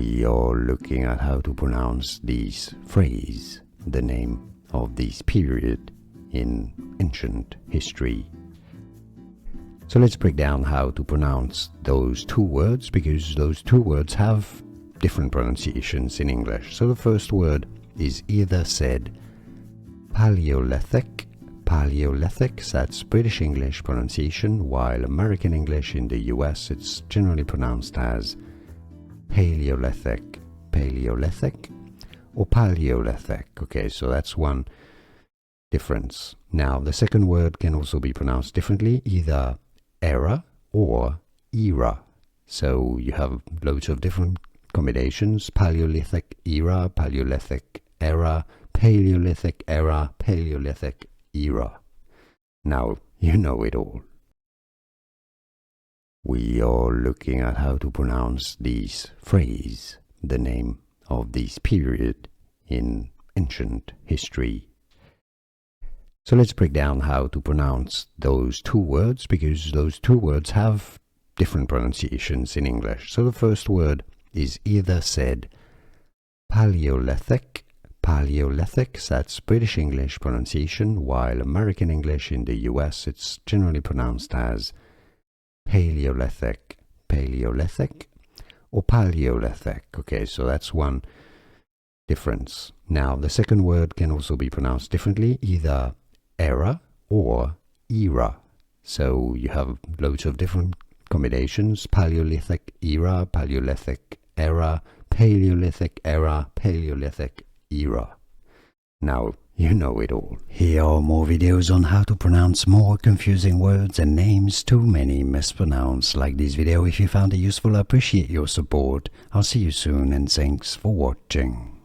We are looking at how to pronounce this phrase, the name of this period in ancient history. So let's break down how to pronounce those two words, because those two words have different pronunciations in English. So the first word is either said Paleolithic, that's British English pronunciation, while American English in the US it's generally pronounced as Paleolithic, or Paleolithic. Okay, so that's one difference. Now the second word can also be pronounced differently, either era or era. So you have loads of different combinations: Paleolithic era, Paleolithic era, Paleolithic era, Paleolithic era. Now you know it all. We are looking at how to pronounce this phrase, the name of this period in ancient history. So let's break down how to pronounce those two words, because those two words have different pronunciations in English. So the first word is either said Paleolithic, that's British English pronunciation, while American English in the US it's generally pronounced as Paleolithic, or Paleolithic. Okay, so that's one difference. Now the second word can also be pronounced differently, either era or era. So you have loads of different combinations: Paleolithic era, Paleolithic era, Paleolithic era, Paleolithic era. Now you know it all. Here are more videos on how to pronounce more confusing words and names too many mispronounced. Like this video if you found it useful. I appreciate your support. I'll see you soon and thanks for watching.